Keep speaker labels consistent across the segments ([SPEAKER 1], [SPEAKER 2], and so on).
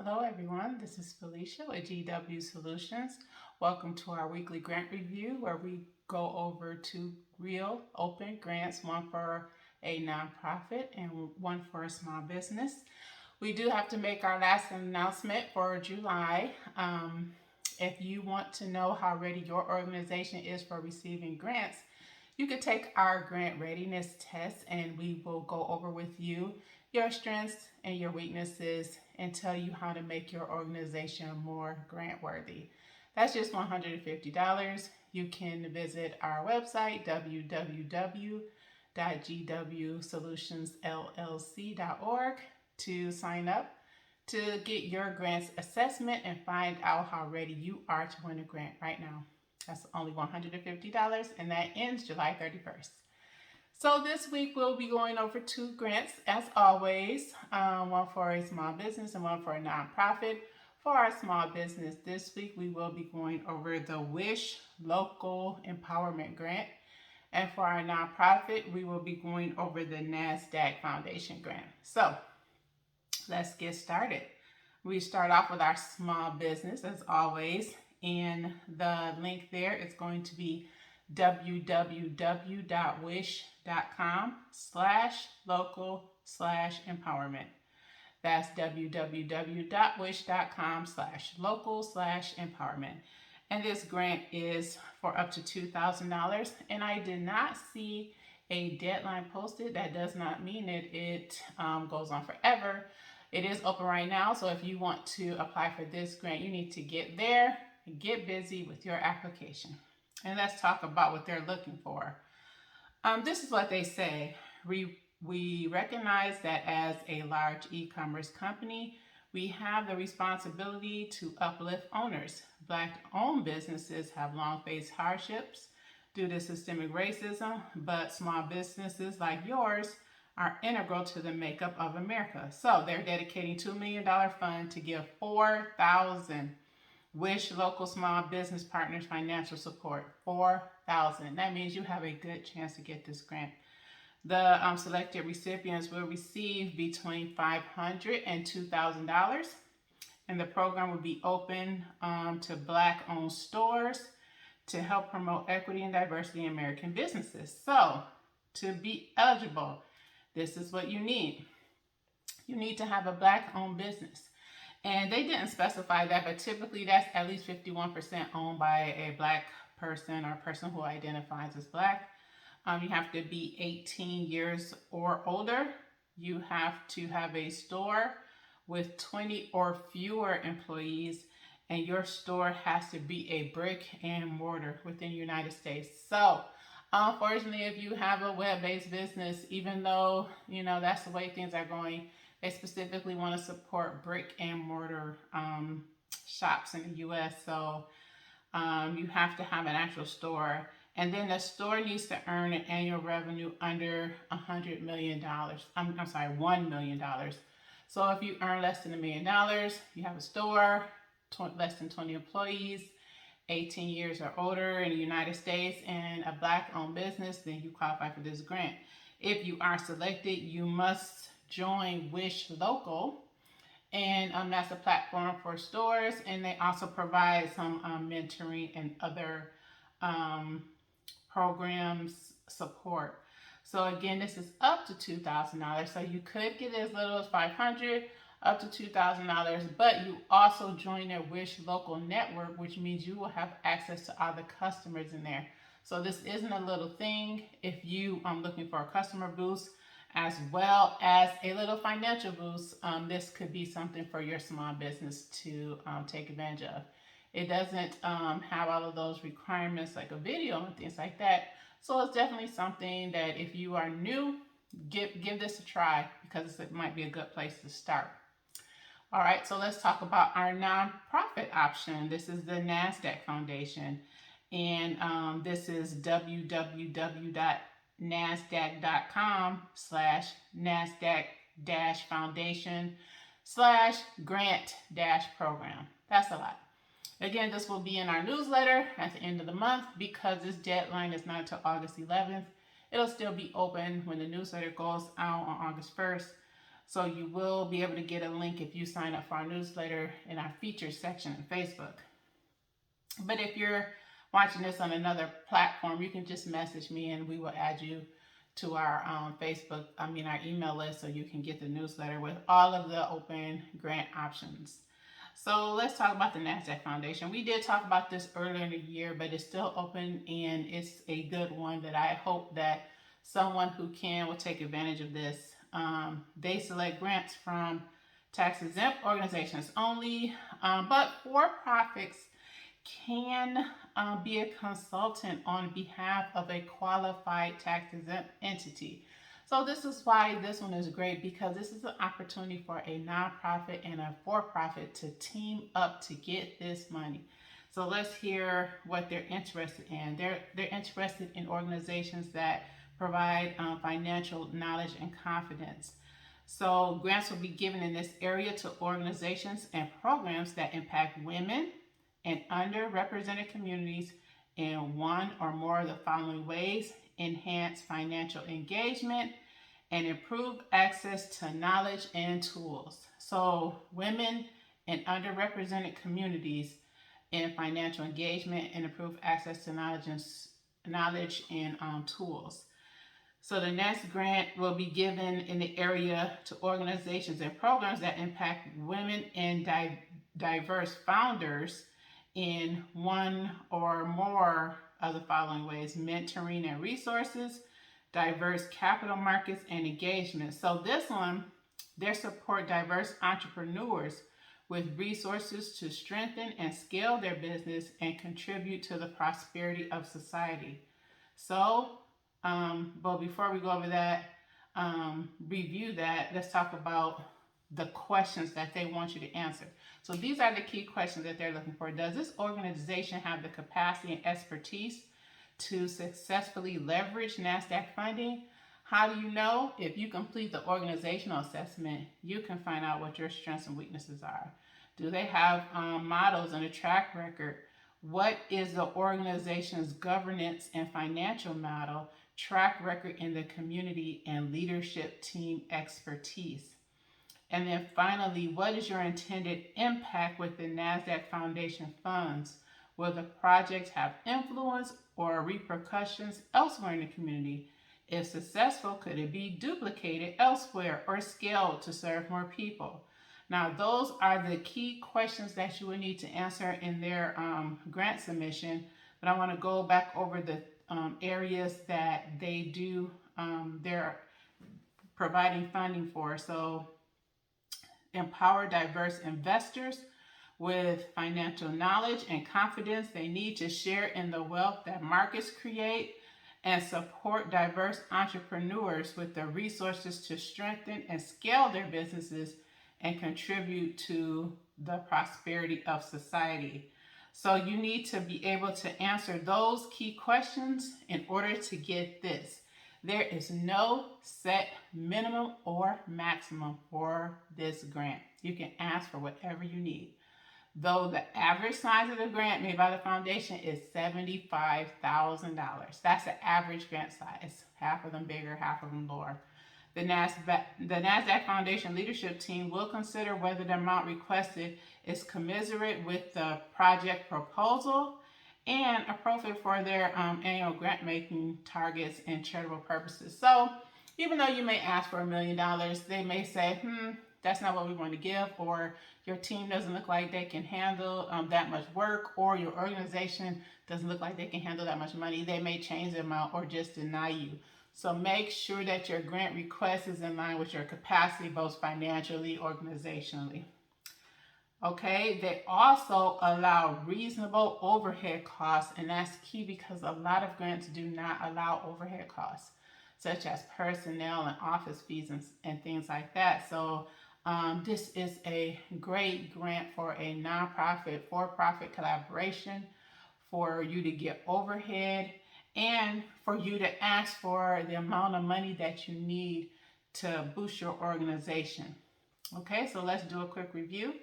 [SPEAKER 1] Hello everyone, this is Felicia with GW Solutions. Welcome to our weekly grant review where we go over two real open grants, one for a nonprofit and one for a small business. We do have to make our last announcement for July. If you want to know how ready your organization is for receiving grants, you could take our grant readiness test and we will go over with you your strengths and your weaknesses and tell you how to make your organization more grant worthy. That's just $150. You can visit our website, www.gwsolutionsllc.org, to sign up to get your grants assessment and find out how ready you are to win a grant right now. That's only $150 and that ends July 31st. So this week we'll be going over two grants as always, one for a small business and one for a nonprofit. For our small business this week we will be going over the WISH Local Empowerment Grant, and for our nonprofit we will be going over the NASDAQ Foundation Grant. So let's get started. We start off with our small business as always, and the link there is going to be www.wish.com/local/empowerment. That's www.wish.com/local/empowerment. And this grant is for up to $2,000. And I did not see a deadline posted. That does not mean it goes on forever. It is open right now. So if you want to apply for this grant, you need to get there and get busy with your application. And let's talk about what they're looking for. This is what they say. We recognize that as a large e-commerce company, we have the responsibility to uplift owners. Black-owned businesses have long faced hardships due to systemic racism, but small businesses like yours are integral to the makeup of America. So they're dedicating $2 million fund to give 4,000 WISH local small business partners financial support. 4,000. That means you have a good chance to get this grant. The selected recipients will receive between $500 and $2,000, and the program will be open to Black-owned stores to help promote equity and diversity in American businesses. So, to be eligible, this is what you need. You need to have a Black-owned business. And they didn't specify that, but typically that's at least 51% owned by a Black person or a person who identifies as Black. You have to be 18 years or older. You have to have a store with 20 or fewer employees, and your store has to be a brick and mortar within the United States. So, unfortunately, if you have a web-based business, even though, that's the way things are going, they specifically want to support brick and mortar shops in the U.S. So you have to have an actual store. And then the store needs to earn an annual revenue under $100 million. $1 million. So if you earn less than $1 million, you have a store, less than 20 employees, 18 years or older in the United States, and a Black-owned business, then you qualify for this grant. If you are selected, you must join WISH Local, and that's a platform for stores, and they also provide some mentoring and other programs support. So again, this is up to $2,000. So you could get as little as $500 up to $2,000, but you also join their WISH Local network, which means you will have access to other customers in there. So this isn't a little thing. If you are looking for a customer boost as well as a little financial boost, this could be something for your small business to take advantage of. It doesn't have all of those requirements like a video and things like that. So it's definitely something that if you are new, give this a try, because it might be a good place to start. All right, so let's talk about our nonprofit option. This is the NASDAQ Foundation, and this is www.nasdaq.com/NASDAQ-foundation/grant-program. That's a lot. Again, this will be in our newsletter at the end of the month because this deadline is not until August 11th. It'll still be open when the newsletter goes out on August 1st. So you will be able to get a link if you sign up for our newsletter in our features section on Facebook. But if you're watching this on another platform, you can just message me and we will add you to our our email list, so you can get the newsletter with all of the open grant options. So let's talk about the NASDAQ Foundation. We did talk about this earlier in the year, but it's still open and it's a good one that I hope that someone who can will take advantage of this. They select grants from tax-exempt organizations only, but for-profits can be a consultant on behalf of a qualified tax-exempt entity. So this is why this one is great, because this is an opportunity for a nonprofit and a for-profit to team up to get this money. So let's hear what they're interested in. They're interested in organizations that provide financial knowledge and confidence. So grants will be given in this area to organizations and programs that impact women and underrepresented communities in one or more of the following ways: enhance financial engagement and improve access to knowledge and tools. So women and underrepresented communities in financial engagement and improve access to knowledge and tools. So the next grant will be given in the area to organizations and programs that impact women and diverse founders in one or more of the following ways: mentoring and resources, diverse capital markets, and engagement. So this one, they support diverse entrepreneurs with resources to strengthen and scale their business and contribute to the prosperity of society. So, but before we go over that, review that, let's talk about the questions that they want you to answer. So these are the key questions that they're looking for. Does this organization have the capacity and expertise to successfully leverage NASDAQ funding? How do you know? If you complete the organizational assessment, you can find out what your strengths and weaknesses are. Do they have models and a track record? What is the organization's governance and financial model, track record in the community, and leadership team expertise? And then finally, what is your intended impact with the NASDAQ Foundation funds? Will the project have influence or repercussions elsewhere in the community? If successful, could it be duplicated elsewhere or scaled to serve more people? Now, those are the key questions that you will need to answer in their grant submission. But I want to go back over the areas that they're providing funding for. So, empower diverse investors with financial knowledge and confidence they need to share in the wealth that markets create, and support diverse entrepreneurs with the resources to strengthen and scale their businesses and contribute to the prosperity of society. So you need to be able to answer those key questions in order to get this. There is no set minimum or maximum for this grant. You can ask for whatever you need. Though the average size of the grant made by the foundation is $75,000. That's the average grant size. Half of them bigger, half of them lower. The NASDAQ Foundation leadership team will consider whether the amount requested is commensurate with the project proposal and appropriate for their annual grant making targets and charitable purposes. So even though you may ask for $1 million, they may say, that's not what we want to give, or your team doesn't look like they can handle that much work, or your organization doesn't look like they can handle that much money. They may change the amount or just deny you. So make sure that your grant request is in line with your capacity, both financially, organizationally. Okay, they also allow reasonable overhead costs, and that's key because a lot of grants do not allow overhead costs, such as personnel and office fees and things like that. So this is a great grant for a nonprofit, for-profit collaboration, for you to get overhead, and for you to ask for the amount of money that you need to boost your organization. Okay, so let's do a quick review.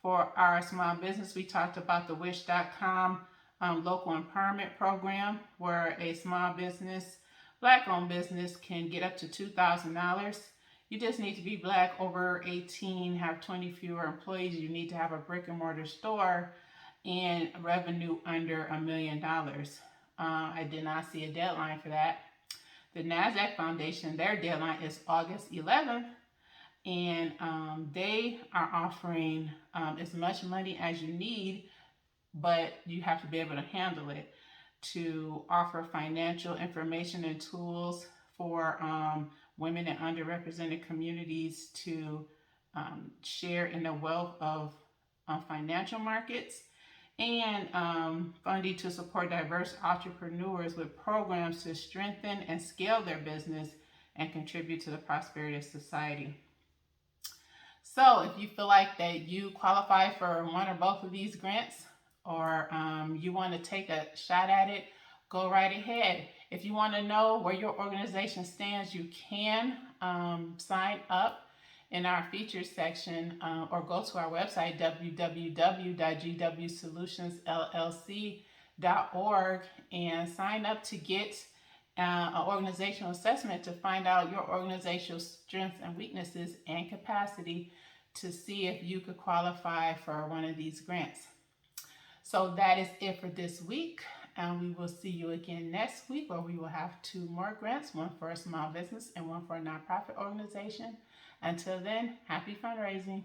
[SPEAKER 1] For our small business, we talked about the wish.com local empowerment program, where a small business, Black-owned business, can get up to $2,000 You just need to be Black, over 18, have 20 fewer employees. You need to have a brick and mortar store and revenue under $1 million. I did not see a deadline for that. The NASDAQ Foundation, their deadline is August 11th, and they are offering as much money as you need, but you have to be able to handle it, to offer financial information and tools for women in underrepresented communities to share in the wealth of financial markets, and funding to support diverse entrepreneurs with programs to strengthen and scale their business and contribute to the prosperity of society. So if you feel like that you qualify for one or both of these grants, or you want to take a shot at it, go right ahead. If you want to know where your organization stands, you can sign up in our features section, or go to our website, www.gwsolutionsllc.org, and sign up to get an organizational assessment to find out your organizational strengths and weaknesses and capacity to see if you could qualify for one of these grants. So that is it for this week, and we will see you again next week, where we will have 2 more grants, one for a small business and one for a nonprofit organization. Until then, happy fundraising.